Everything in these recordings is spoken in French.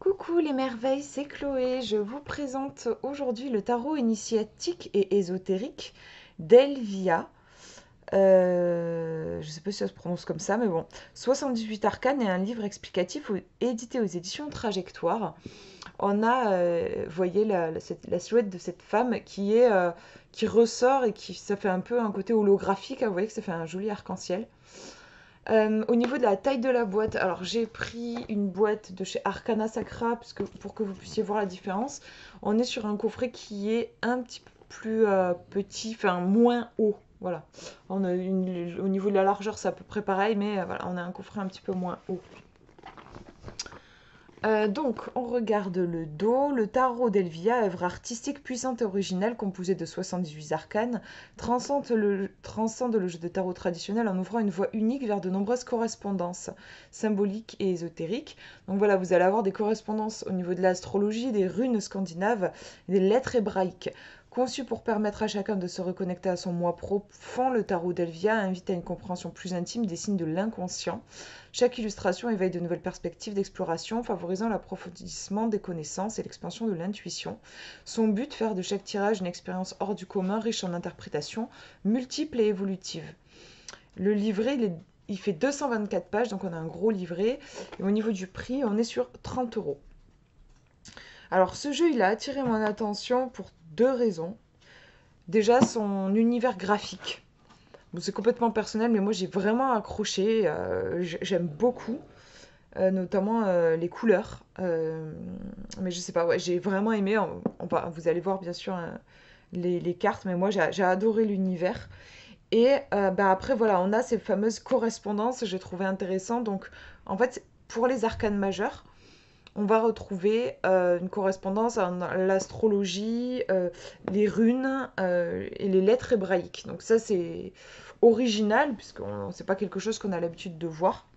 Coucou les merveilles, c'est Chloé. Je vous présente aujourd'hui le tarot initiatique et ésotérique d'Elvia. Je ne sais pas si ça se prononce comme ça, mais bon. 78 arcanes et un livre explicatif édité aux éditions Trajectoire. On a, voyez, la silhouette de cette femme qui ressort et ça fait un peu un côté holographique, hein. Vous voyez que ça fait un joli arc-en-ciel. Au niveau de la taille de la boîte, alors j'ai pris une boîte de chez Arcana Sacra pour que vous puissiez voir la différence. On est sur un coffret qui est un petit peu plus petit, enfin moins haut. Voilà. Au niveau de la largeur, c'est à peu près pareil, mais voilà, on a un coffret un petit peu moins haut. Donc, on regarde le dos. Le tarot d'Elvia, œuvre artistique puissante et originale composée de 78 arcanes, transcende le jeu de tarot traditionnel en ouvrant une voie unique vers de nombreuses correspondances symboliques et ésotériques. Donc voilà, vous allez avoir des correspondances au niveau de l'astrologie, des runes scandinaves, des lettres hébraïques. Conçu pour permettre à chacun de se reconnecter à son moi profond, le tarot d'Elvia invite à une compréhension plus intime des signes de l'inconscient. Chaque illustration éveille de nouvelles perspectives d'exploration, favorisant l'approfondissement des connaissances et l'expansion de l'intuition. Son but, faire de chaque tirage une expérience hors du commun, riche en interprétations, multiples et évolutives. Le livret, il fait 224 pages, donc on a un gros livret. Et au niveau du prix, on est sur 30 euros. Alors ce jeu, il a attiré mon attention pour deux raisons. Déjà, son univers graphique. Bon, c'est complètement personnel, mais moi j'ai vraiment accroché. J'aime beaucoup, notamment les couleurs. Mais je sais pas, ouais, j'ai vraiment aimé. Vous allez voir bien sûr les cartes, mais moi j'ai adoré l'univers. Et bah, après, voilà, on a ces fameuses correspondances, j'ai trouvé intéressant. Donc, en fait, pour les arcanes majeures, on va retrouver une correspondance à l'astrologie, les runes et les lettres hébraïques. Donc ça, c'est original, puisque c'est pas quelque chose qu'on a l'habitude de voir.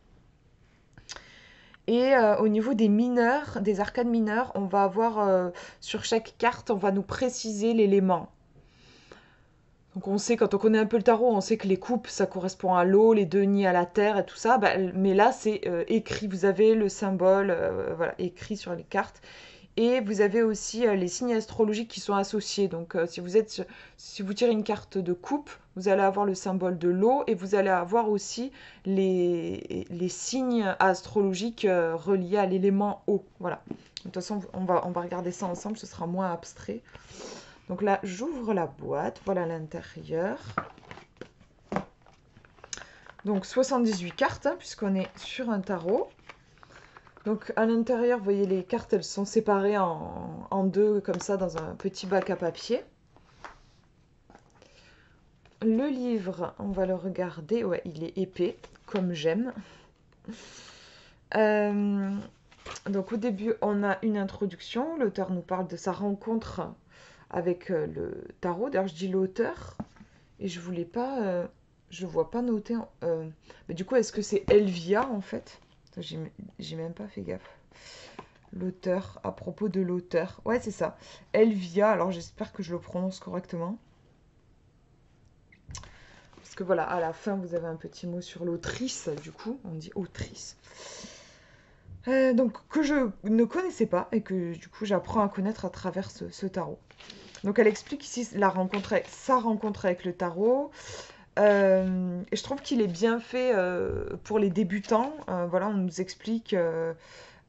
Et au niveau des mineurs, des arcanes mineurs, on va avoir sur chaque carte, on va nous préciser l'élément. Donc on sait, quand on connaît un peu le tarot, on sait que les coupes, ça correspond à l'eau, les deniers à la terre et tout ça. Bah, mais là, c'est écrit. Vous avez le symbole voilà, écrit sur les cartes. Et vous avez aussi les signes astrologiques qui sont associés. Donc si vous tirez une carte de coupe, vous allez avoir le symbole de l'eau et vous allez avoir aussi les signes astrologiques reliés à l'élément eau. Voilà. De toute façon, on va regarder ça ensemble, ce sera moins abstrait. Donc là, j'ouvre la boîte, voilà l'intérieur. Donc 78 cartes, hein, puisqu'on est sur un tarot. Donc à l'intérieur, vous voyez, les cartes, elles sont séparées en deux, comme ça, dans un petit bac à papier. Le livre, on va le regarder. Ouais, il est épais, comme j'aime. Donc au début, on a une introduction. L'auteur nous parle de sa rencontre avec le tarot. D'ailleurs, je dis l'auteur et je voulais pas, je le vois pas noté. Mais du coup, est-ce que c'est Elvia en fait? J'ai même pas fait gaffe. L'auteur, à propos de l'auteur. Ouais, c'est ça. Elvia, alors j'espère que je le prononce correctement. Parce que voilà, à la fin, vous avez un petit mot sur l'autrice, du coup, on dit autrice. Donc, que je ne connaissais pas et que du coup, j'apprends à connaître à travers ce tarot. Donc, elle explique ici sa rencontre avec le tarot. Et je trouve qu'il est bien fait pour les débutants. Voilà, on nous explique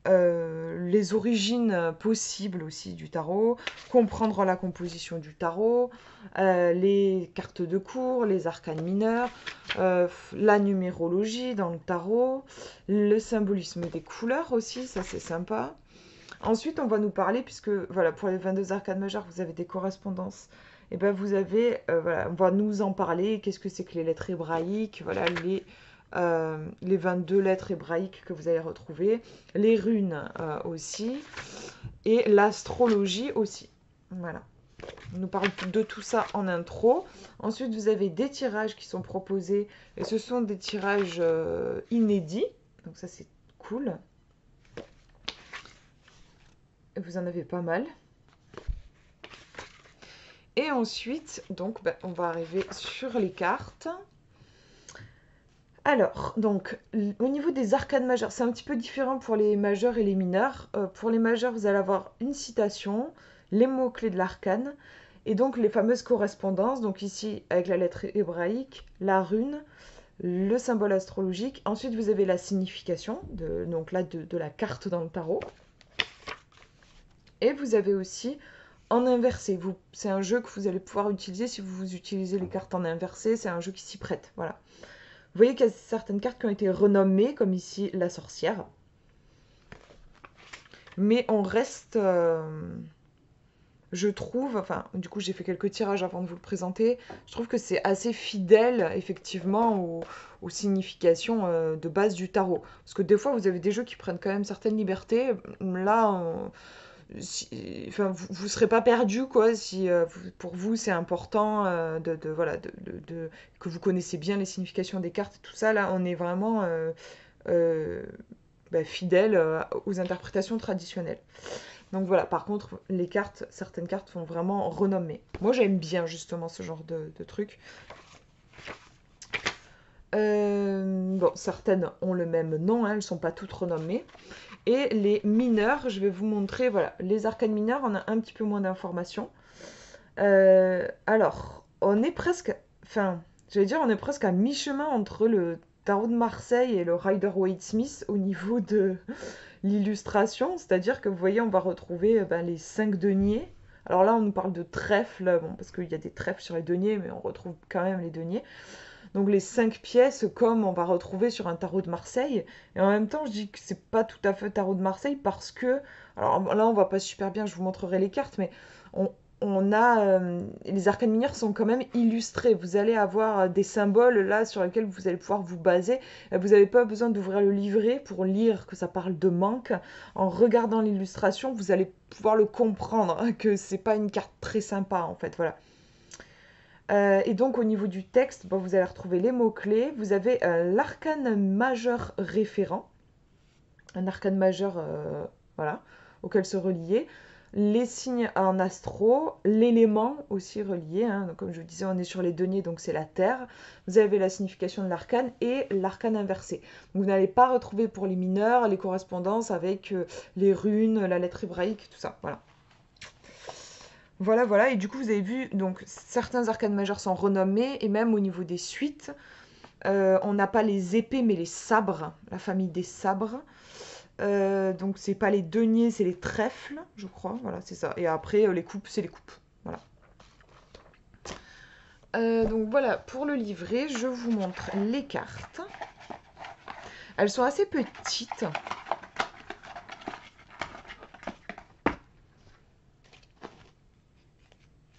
les origines possibles aussi du tarot, comprendre la composition du tarot, les cartes de cours, les arcanes mineurs, la numérologie dans le tarot, le symbolisme des couleurs aussi, ça c'est sympa. Ensuite, on va nous parler, puisque voilà, pour les 22 arcanes majeures, vous avez des correspondances. Et ben vous avez, voilà, on va nous en parler. Qu'est-ce que c'est que les lettres hébraïques? Voilà, les 22 lettres hébraïques que vous allez retrouver, les runes aussi, et l'astrologie aussi. Voilà. On nous parle de tout ça en intro. Ensuite, vous avez des tirages qui sont proposés, et ce sont des tirages inédits. Donc ça, c'est cool. Vous en avez pas mal. Et ensuite, donc, on va arriver sur les cartes. Alors, donc, au niveau des arcanes majeures, c'est un petit peu différent pour les majeurs et les mineurs. Pour les majeurs, vous allez avoir une citation, les mots-clés de l'arcane, et donc les fameuses correspondances. Donc ici, avec la lettre hébraïque, la rune, le symbole astrologique. Ensuite, vous avez la signification, donc là, de la carte dans le tarot. Et vous avez aussi en inversé. C'est un jeu que vous allez pouvoir utiliser si vous utilisez les cartes en inversé. C'est un jeu qui s'y prête. Voilà. Vous voyez qu'il y a certaines cartes qui ont été renommées, comme ici la sorcière. Mais on reste, je trouve, enfin, du coup j'ai fait quelques tirages avant de vous le présenter, je trouve que c'est assez fidèle, effectivement, aux significations de base du tarot. Parce que des fois, vous avez des jeux qui prennent quand même certaines libertés. Là, enfin, vous serez pas perdu, quoi, si pour vous c'est important voilà, que vous connaissez bien les significations des cartes et tout ça. Là, on est vraiment euh, fidèle aux interprétations traditionnelles. Donc voilà, par contre, certaines cartes sont vraiment renommées. Moi, j'aime bien justement ce genre de truc. Bon, certaines ont le même nom, hein, elles ne sont pas toutes renommées. Et les mineurs, je vais vous montrer, voilà, les arcanes mineurs, on a un petit peu moins d'informations. Alors, on est presque, enfin, j'allais dire, on est presque à mi-chemin entre le tarot de Marseille et le Rider-Waite-Smith au niveau de l'illustration, c'est-à-dire que vous voyez, on va retrouver les 5 deniers. Alors là, on nous parle de trèfle, bon, parce qu'il y a des trèfles sur les deniers, mais on retrouve quand même les deniers. Donc les 5 pièces, comme on va retrouver sur un tarot de Marseille. Et en même temps, je dis que c'est pas tout à fait tarot de Marseille parce que, alors là, on voit pas super bien, je vous montrerai les cartes, mais on, on a les arcanes mineures sont quand même illustrés. Vous allez avoir des symboles là sur lesquels vous allez pouvoir vous baser. Vous n'avez pas besoin d'ouvrir le livret pour lire que ça parle de manque. En regardant l'illustration, vous allez pouvoir le comprendre que c'est pas une carte très sympa en fait. Voilà. Et donc au niveau du texte, bon, vous allez retrouver les mots-clés. Vous avez l'arcane majeur référent, un arcane majeur voilà, auquel se relier. Les signes en astro, l'élément aussi relié. Hein. Donc, comme je vous disais, on est sur les deniers, donc c'est la terre. Vous avez la signification de l'arcane et l'arcane inversé. Donc, vous n'allez pas retrouver pour les mineurs les correspondances avec les runes, la lettre hébraïque, tout ça. Voilà. Voilà, voilà. Et du coup, vous avez vu, donc certains arcanes majeurs sont renommés, et même au niveau des suites, on n'a pas les épées, mais les sabres, la famille des sabres. Donc c'est pas les deniers, c'est les trèfles, je crois. Voilà, c'est ça. Et après, les coupes, c'est les coupes. Voilà. Donc voilà, pour le livret, je vous montre les cartes. Elles sont assez petites.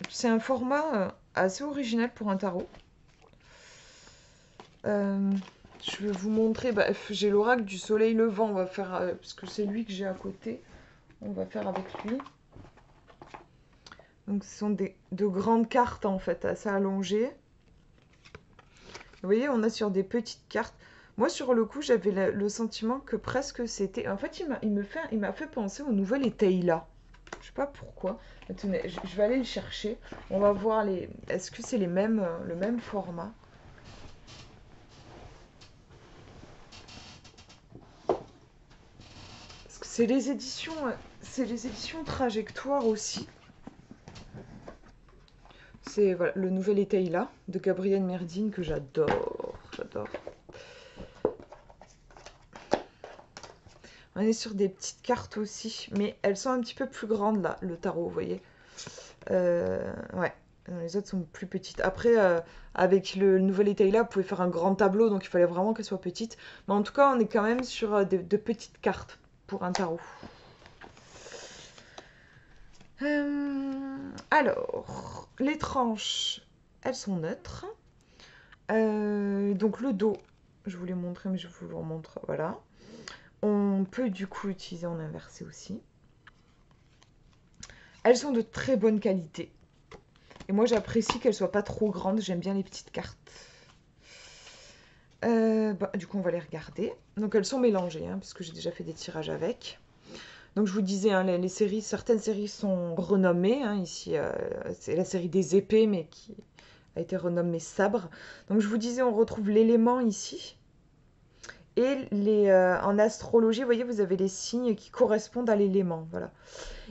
C'est un format assez original pour un tarot. Je vais vous montrer, j'ai l'oracle du soleil levant, on va faire, parce que c'est lui que j'ai à côté, on va faire avec lui. Donc ce sont de grandes cartes en fait, assez allongées. Vous voyez, on a sur des petites cartes. Moi, sur le coup, j'avais le sentiment que presque c'était... En fait, il m'a fait penser au nouvel Etaila. Je sais pas pourquoi. Attendez, je vais aller le chercher. On va voir les... Est-ce que c'est le même format? Parce que c'est les éditions Trajectoire aussi. C'est voilà, le nouvel Etaila de Gabrielle Merdine que j'adore. J'adore. On est sur des petites cartes aussi, mais elles sont un petit peu plus grandes là, le tarot, vous voyez. Ouais, les autres sont plus petites. Après, avec le nouvel Etaila, vous pouvez faire un grand tableau, donc il fallait vraiment qu'elle soit petite. Mais en tout cas, on est quand même sur de petites cartes pour un tarot. Alors, les tranches, elles sont neutres. Donc le dos, je vous l'ai montré, mais je vous le remontre. Voilà. On peut du coup utiliser en inversé aussi. Elles sont de très bonne qualité. Et moi, j'apprécie qu'elles soient pas trop grandes. J'aime bien les petites cartes. Du coup, on va les regarder. Donc, elles sont mélangées, hein, puisque j'ai déjà fait des tirages avec. Donc, je vous disais, hein, les séries, certaines séries sont renommées. Hein, ici, c'est la série des épées, mais qui a été renommée sabre. Donc, je vous disais, on retrouve l'élément ici. Et en astrologie, vous voyez, vous avez les signes qui correspondent à l'élément. Voilà.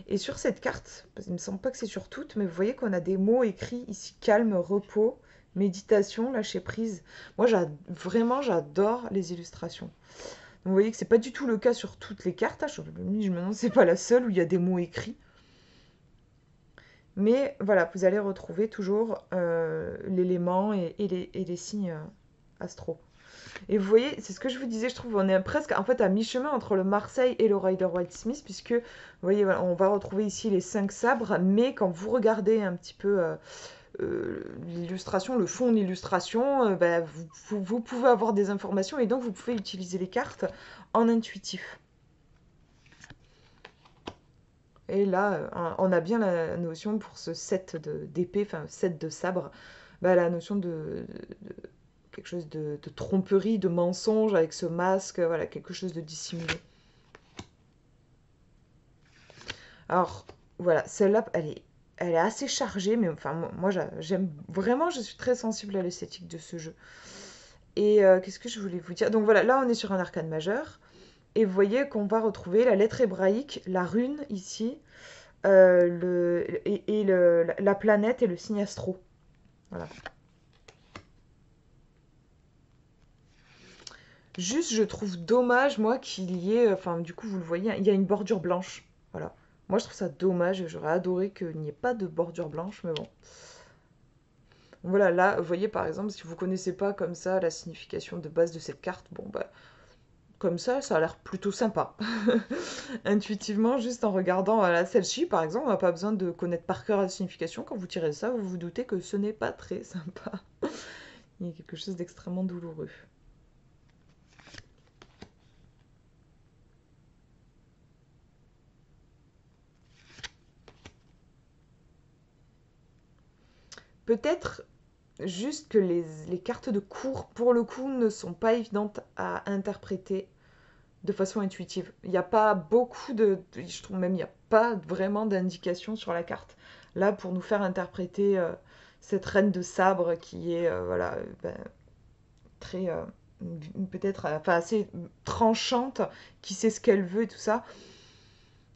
Et sur cette carte, parce qu'il ne me semble pas que c'est sur toutes, mais vous voyez qu'on a des mots écrits ici, calme, repos, méditation, lâcher prise. Moi, vraiment, j'adore les illustrations. Donc, vous voyez que c'est pas du tout le cas sur toutes les cartes. Hein. Je me demande si c'est pas la seule où il y a des mots écrits. Mais voilà, vous allez retrouver toujours l'élément et les signes astro. Et vous voyez, c'est ce que je vous disais, je trouve, on est presque en fait à mi-chemin entre le Marseille et le Rider-Waite-Smith, puisque, vous voyez, voilà, on va retrouver ici les 5 sabres, mais quand vous regardez un petit peu l'illustration, le fond de l'illustration, bah, vous pouvez avoir des informations et donc vous pouvez utiliser les cartes en intuitif. Et là, on a bien la notion pour ce set d'épée, enfin set de sabre, bah, la notion de quelque chose de tromperie, de mensonge avec ce masque, voilà, quelque chose de dissimulé. Alors, voilà, celle-là, elle est assez chargée, mais enfin, moi, j'aime vraiment, je suis très sensible à l'esthétique de ce jeu. Et qu'est-ce que je voulais vous dire? Donc voilà, là, on est sur un arcane majeur, et vous voyez qu'on va retrouver la lettre hébraïque, la rune ici, la planète et le signe astro. Voilà. Juste, je trouve dommage, moi, qu'il y ait, enfin, du coup, vous le voyez, il y a une bordure blanche. Voilà. Moi, je trouve ça dommage. J'aurais adoré qu'il n'y ait pas de bordure blanche, mais bon. Voilà, là, vous voyez, par exemple, si vous connaissez pas comme ça la signification de base de cette carte, bon, bah, comme ça a l'air plutôt sympa. Intuitivement, juste en regardant voilà, celle-ci, par exemple, on n'a pas besoin de connaître par cœur la signification. Quand vous tirez ça, vous vous doutez que ce n'est pas très sympa. Il y a quelque chose d'extrêmement douloureux. Peut-être juste que les cartes de cours, pour le coup, ne sont pas évidentes à interpréter de façon intuitive. Il n'y a pas beaucoup je trouve même, il n'y a pas vraiment d'indication sur la carte. Là, pour nous faire interpréter cette reine de sabre qui est, voilà, ben, très, peut-être, enfin, assez tranchante, qui sait ce qu'elle veut et tout ça.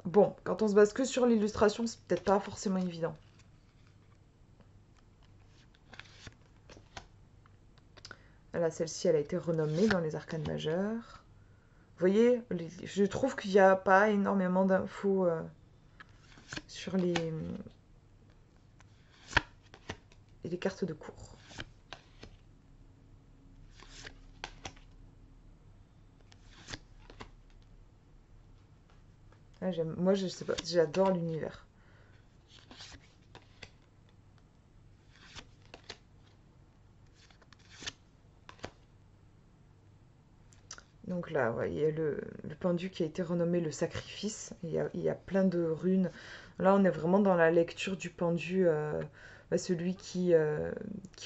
Bon, quand on se base que sur l'illustration, c'est peut-être pas forcément évident. Là, celle-ci, elle a été renommée dans les arcanes majeures. Vous voyez, je trouve qu'il n'y a pas énormément d'infos sur les cartes de cours. Ah, moi, je sais pas, j'adore l'univers. Donc là, ouais, il y a le pendu qui a été renommé le sacrifice. Il y a plein de runes. Là, on est vraiment dans la lecture du pendu, celui qui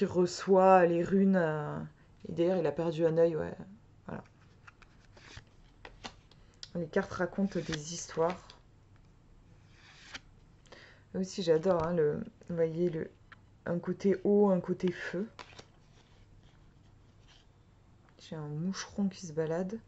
reçoit les runes. Et d'ailleurs, il a perdu un œil, ouais. Voilà. Les cartes racontent des histoires. Là aussi, j'adore, hein, vous voyez, un côté eau, un côté feu. J'ai un moucheron qui se balade.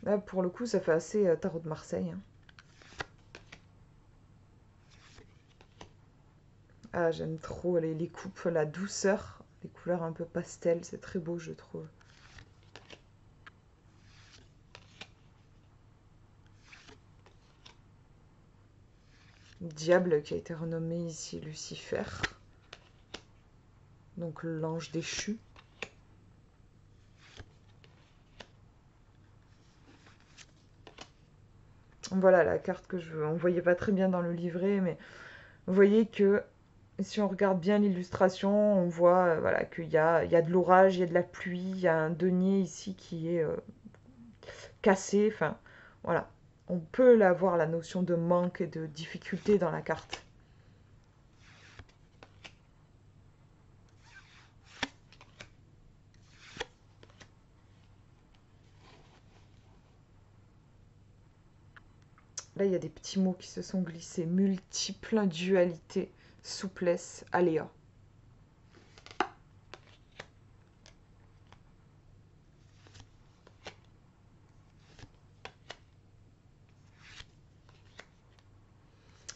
Là, pour le coup, ça fait assez tarot de Marseille. Hein. Ah, j'aime trop les coupes, la douceur, les couleurs un peu pastel, c'est très beau, je trouve. Diable qui a été renommé ici Lucifer, donc l'ange déchu. Voilà la carte on voyait pas très bien dans le livret, mais vous voyez que si on regarde bien l'illustration, on voit voilà, qu'il y a de l'orage, il y a de la pluie, il y a un denier ici qui est cassé. Enfin, voilà. On peut avoir la notion de manque et de difficulté dans la carte. Là, il y a des petits mots qui se sont glissés. Multiple, dualité, souplesse, aléa.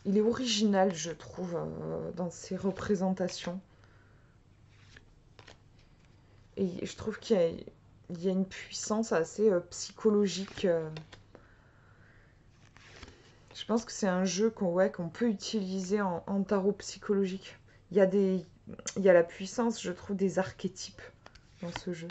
Il est original, je trouve, dans ses représentations. Et je trouve qu'il y a une puissance assez psychologique. Je pense que c'est un jeu qu'on peut utiliser en tarot psychologique. Il y a il y a la puissance, je trouve, des archétypes dans ce jeu.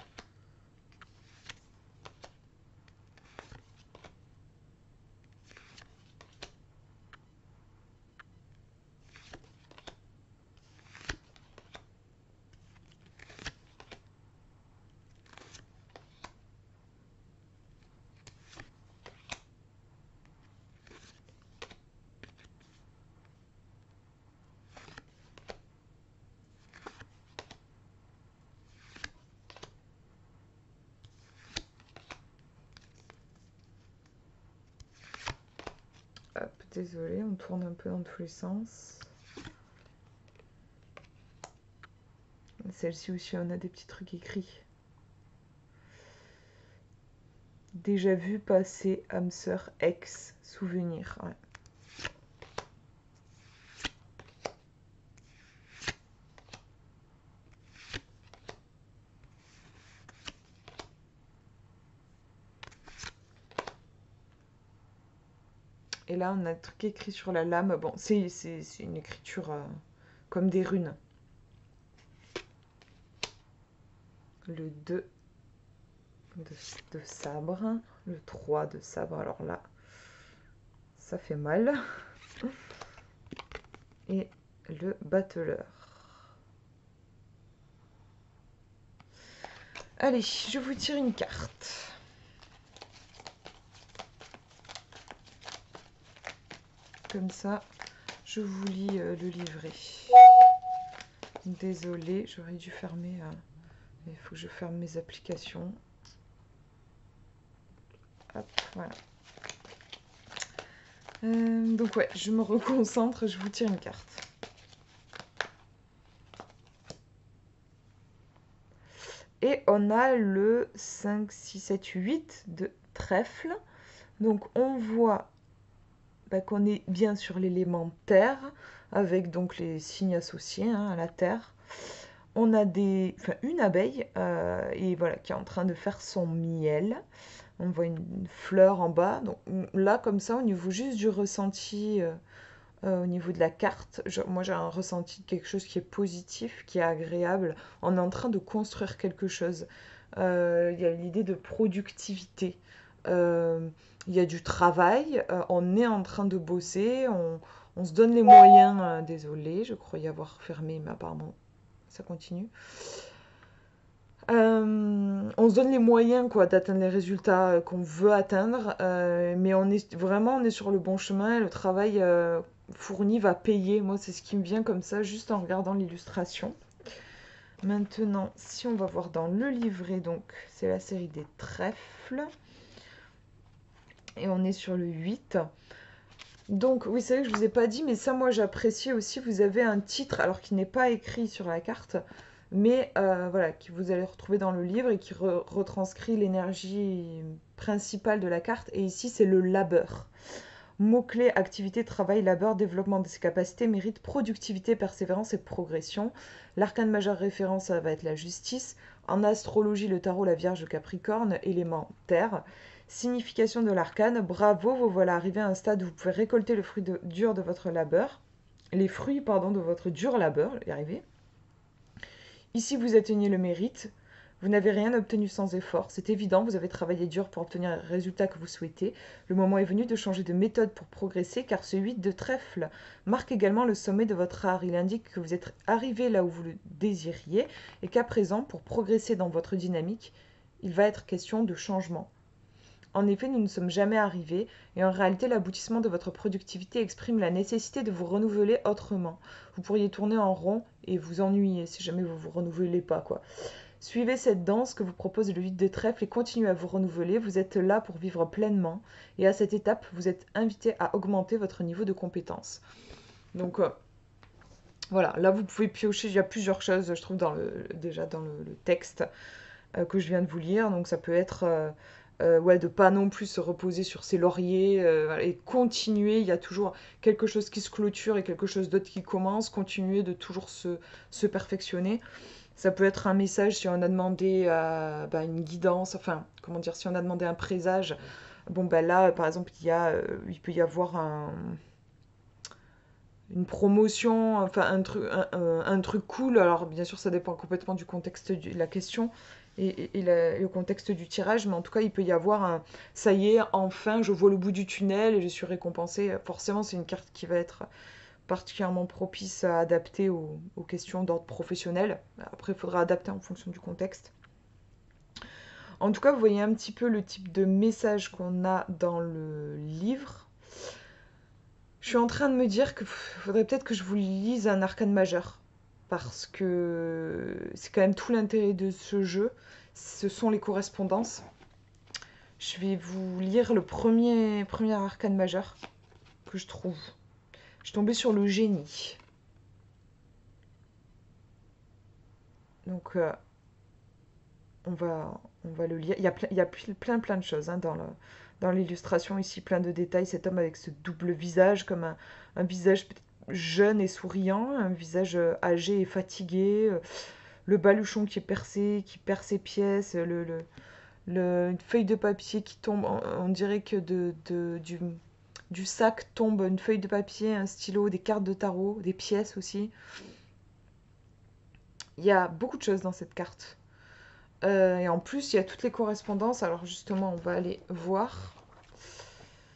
Hop, désolé, on tourne un peu dans tous les sens. Celle-ci aussi, on a des petits trucs écrits. Déjà vu passer, âme sœur, ex, souvenir. Ouais. Et là, on a un truc écrit sur la lame. Bon, c'est une écriture comme des runes. Le 2 de sabre, le 3 de sabre. Alors là, ça fait mal. Et le battleur. Allez, je vous tire une carte. Comme ça, je vous lis le livret. Désolée, j'aurais dû fermer. Il faut que je ferme mes applications. Hop, voilà. Donc ouais, je me reconcentre, je vous tire une carte. Et on a le 5, 6, 7, 8 de trèfle. Donc on voit qu'on est bien sur l'élément terre, avec donc les signes associés à la terre. On a une abeille et voilà, qui est en train de faire son miel. On voit une fleur en bas. Donc là, comme ça, au niveau juste du ressenti, au niveau de la carte, moi j'ai un ressenti de quelque chose qui est positif, qui est agréable. On est en train de construire quelque chose. Il y a l'idée de productivité. Il y a du travail. On est en train de bosser. On se donne les moyens. Désolée, je croyais avoir fermé, mais apparemment ça continue. On se donne les moyens quoi, d'atteindre les résultats qu'on veut atteindre, mais on est sur le bon chemin. Le travail fourni va payer. Moi, c'est ce qui me vient comme ça, juste en regardant l'illustration. Maintenant, si on va voir dans le livret, donc c'est la série des trèfles. Et on est sur le 8. Donc, oui, c'est vrai que je ne vous ai pas dit, mais ça, moi, j'appréciais aussi. Vous avez un titre, alors qui n'est pas écrit sur la carte, mais voilà, que vous allez retrouver dans le livre et qui retranscrit l'énergie principale de la carte. Et ici, c'est le labeur. Mots-clés, activité, travail, labeur, développement de ses capacités, mérite, productivité, persévérance et progression. L'arcane majeur référence, ça va être la justice. En astrologie, le tarot, la Vierge, Capricorne, élément terre. Signification de l'arcane, bravo, vous voilà arrivé à un stade où vous pouvez récolter le fruit dur de votre labeur. Les fruits, pardon, de votre dur labeur, y arriver. Ici, vous atteignez le mérite. Vous n'avez rien obtenu sans effort. C'est évident, vous avez travaillé dur pour obtenir le résultat que vous souhaitez. Le moment est venu de changer de méthode pour progresser, car ce 8 de trèfle marque également le sommet de votre art. Il indique que vous êtes arrivé là où vous le désiriez, et qu'à présent, pour progresser dans votre dynamique, il va être question de changement. En effet, nous ne sommes jamais arrivés, et en réalité, l'aboutissement de votre productivité exprime la nécessité de vous renouveler autrement. Vous pourriez tourner en rond et vous ennuyer si jamais vous vous renouvelez pas, quoi. Suivez cette danse que vous propose le 8 de trèfle et continuez à vous renouveler. Vous êtes là pour vivre pleinement. Et à cette étape, vous êtes invité à augmenter votre niveau de compétence. Donc voilà, là vous pouvez piocher, il y a plusieurs choses, je trouve, déjà dans le texte que je viens de vous lire. Donc ça peut être ouais, de pas non plus se reposer sur ses lauriers et continuer. Il y a toujours quelque chose qui se clôture et quelque chose d'autre qui commence. Continuer de toujours se perfectionner. Ça peut être un message si on a demandé une guidance, enfin, comment dire, si on a demandé un présage. Bon, ben là, par exemple, il peut y avoir une promotion, enfin, un truc cool. Alors, bien sûr, ça dépend complètement du contexte de la question et le contexte du tirage, mais en tout cas, il peut y avoir ça y est, enfin, je vois le bout du tunnel et je suis récompensé. Forcément, c'est une carte qui va être particulièrement propice à adapter aux questions d'ordre professionnel. Après, il faudra adapter en fonction du contexte. En tout cas, vous voyez un petit peu le type de message qu'on a dans le livre. Je suis en train de me dire qu'il faudrait peut-être que je vous lise un arcane majeur. Parce que c'est quand même tout l'intérêt de ce jeu. Ce sont les correspondances. Je vais vous lire le premier arcane majeur que je trouve. Je suis tombée sur le génie. Donc, on va le lire. Il y a plein de choses hein, dans l'illustration ici, plein de détails. Cet homme avec ce double visage, comme un visage peut-être jeune et souriant, un visage âgé et fatigué, le baluchon qui est percé, qui perd ses pièces, une feuille de papier qui tombe. On dirait que du sac tombe une feuille de papier, un stylo, des cartes de tarot, des pièces aussi. Il y a beaucoup de choses dans cette carte. Et en plus, il y a toutes les correspondances. Alors justement, on va aller voir.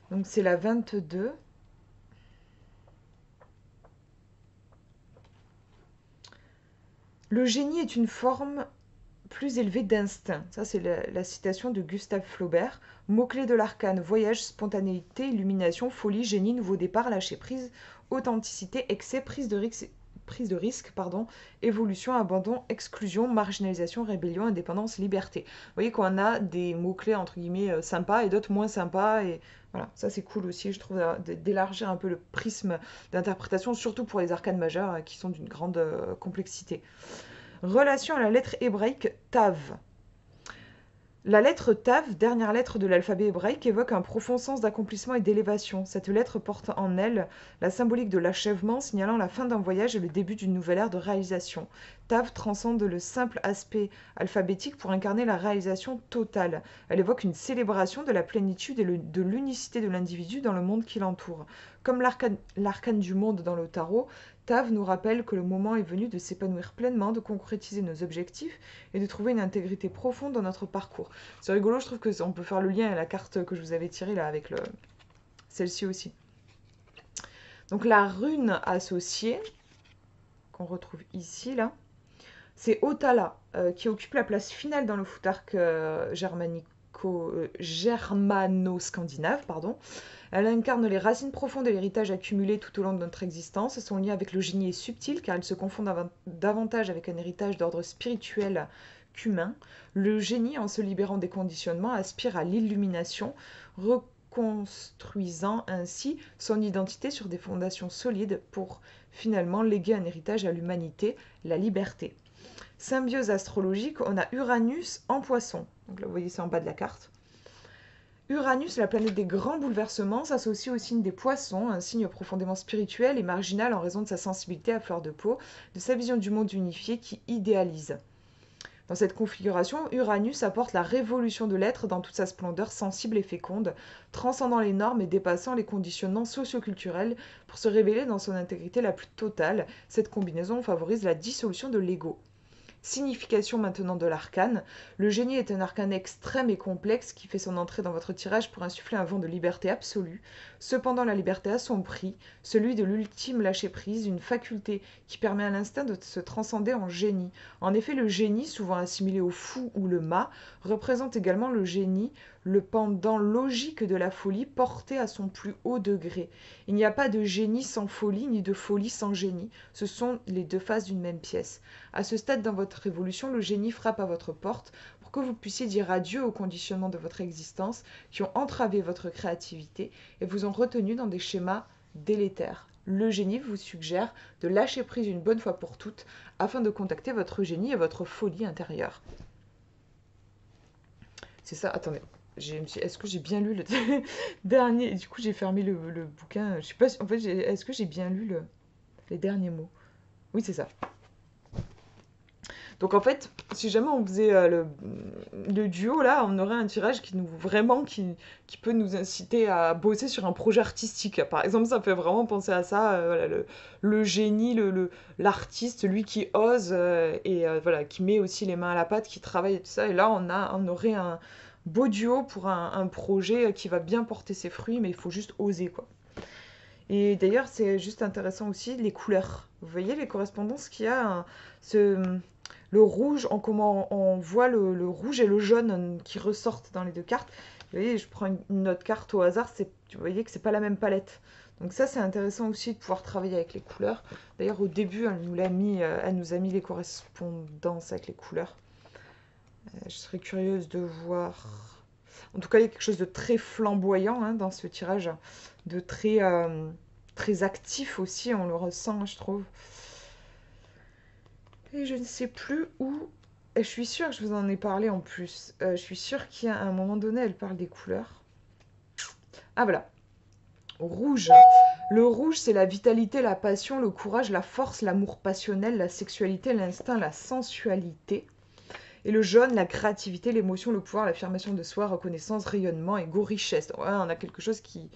Donc c'est la 22. Le génie est une forme plus élevée d'instinct. Ça, c'est la citation de Gustave Flaubert. Mot-clé de l'arcane, voyage, spontanéité, illumination, folie, génie, nouveau départ, lâcher prise, authenticité, excès, prise de risque, évolution, abandon, exclusion, marginalisation, rébellion, indépendance, liberté. Vous voyez qu'on a des mots-clés entre guillemets sympas et d'autres moins sympas. Et voilà, ça c'est cool aussi, je trouve, d'élargir un peu le prisme d'interprétation, surtout pour les arcanes majeures qui sont d'une grande complexité. Relation à la lettre hébraïque Tav. La lettre Tav, dernière lettre de l'alphabet hébraïque, évoque un profond sens d'accomplissement et d'élévation. Cette lettre porte en elle la symbolique de l'achèvement, signalant la fin d'un voyage et le début d'une nouvelle ère de réalisation. Tav transcende le simple aspect alphabétique pour incarner la réalisation totale. Elle évoque une célébration de la plénitude et de l'unicité de l'individu dans le monde qui l'entoure. Comme l'arcane du monde dans le tarot, Tav nous rappelle que le moment est venu de s'épanouir pleinement, de concrétiser nos objectifs et de trouver une intégrité profonde dans notre parcours. C'est rigolo, je trouve qu'on peut faire le lien à la carte que je vous avais tirée là avec celle-ci aussi. Donc la rune associée, qu'on retrouve ici, là, c'est Otala, qui occupe la place finale dans le Futhark germano-scandinave, pardon. Elle incarne les racines profondes et l'héritage accumulé tout au long de notre existence. Son lien avec le génie est subtil car elle se confond davantage avec un héritage d'ordre spirituel qu'humain. Le génie, en se libérant des conditionnements, aspire à l'illumination, reconstruisant ainsi son identité sur des fondations solides pour finalement léguer un héritage à l'humanité, la liberté. Symbiose astrologique, on a Uranus en poisson. Donc là, vous voyez, c'est en bas de la carte. Uranus, la planète des grands bouleversements, s'associe au signe des poissons, un signe profondément spirituel et marginal en raison de sa sensibilité à fleur de peau, de sa vision du monde unifié qui idéalise. Dans cette configuration, Uranus apporte la révolution de l'être dans toute sa splendeur sensible et féconde, transcendant les normes et dépassant les conditionnements socio-culturels pour se révéler dans son intégrité la plus totale. Cette combinaison favorise la dissolution de l'ego. Signification maintenant de l'arcane. Le génie est un arcane extrême et complexe qui fait son entrée dans votre tirage pour insuffler un vent de liberté absolue. Cependant, la liberté a son prix, celui de l'ultime lâcher-prise, une faculté qui permet à l'instinct de se transcender en génie. En effet, le génie, souvent assimilé au fou ou le mât, représente également le génie, le pendant logique de la folie porté à son plus haut degré. Il n'y a pas de génie sans folie, ni de folie sans génie. Ce sont les deux faces d'une même pièce. À ce stade dans votre votre évolution, le génie frappe à votre porte pour que vous puissiez dire adieu aux conditionnements de votre existence qui ont entravé votre créativité et vous ont retenu dans des schémas délétères. Le génie vous suggère de lâcher prise une bonne fois pour toutes afin de contacter votre génie et votre folie intérieure. C'est ça, attendez. Est-ce que j'ai bien lu le dernier? Du coup, j'ai fermé le bouquin. Je sais pas, en fait, est-ce que j'ai bien lu les derniers mots? Oui, c'est ça. Donc en fait, si jamais on faisait le duo là, on aurait un tirage qui peut nous inciter à bosser sur un projet artistique. Par exemple, ça fait vraiment penser à ça, voilà, le génie, l'artiste, lui qui ose voilà, qui met aussi les mains à la pâte, qui travaille et tout ça. Et là, on aurait un beau duo pour un projet qui va bien porter ses fruits, mais il faut juste oser quoi. Et d'ailleurs, c'est juste intéressant aussi les couleurs. Vous voyez les correspondances qu'il y a, ce, le rouge, comment on voit le rouge et le jaune qui ressortent dans les deux cartes. Vous voyez, je prends une autre carte au hasard, vous voyez que c'est pas la même palette. Donc ça, c'est intéressant aussi de pouvoir travailler avec les couleurs. D'ailleurs, au début, elle nous a mis les correspondances avec les couleurs. Je serais curieuse de voir. En tout cas, il y a quelque chose de très flamboyant hein, dans ce tirage, de très actif aussi, on le ressent, je trouve. Et je ne sais plus où. Je suis sûre que je vous en ai parlé en plus. Je suis sûre qu'à un moment donné, elle parle des couleurs. Ah voilà. Rouge. Le rouge, c'est la vitalité, la passion, le courage, la force, l'amour passionnel, la sexualité, l'instinct, la sensualité. Et le jaune, la créativité, l'émotion, le pouvoir, l'affirmation de soi, reconnaissance, rayonnement, ego, richesse. Ouais, on a quelque chose qui...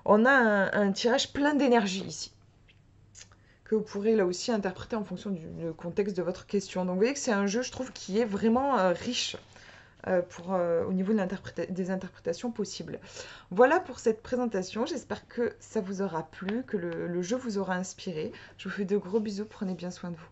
On a un tirage plein d'énergie ici, que vous pourrez là aussi interpréter en fonction du contexte de votre question. Donc vous voyez que c'est un jeu, je trouve, qui est vraiment riche au niveau des interprétations possibles. Voilà pour cette présentation. J'espère que ça vous aura plu, que le jeu vous aura inspiré. Je vous fais de gros bisous. Prenez bien soin de vous.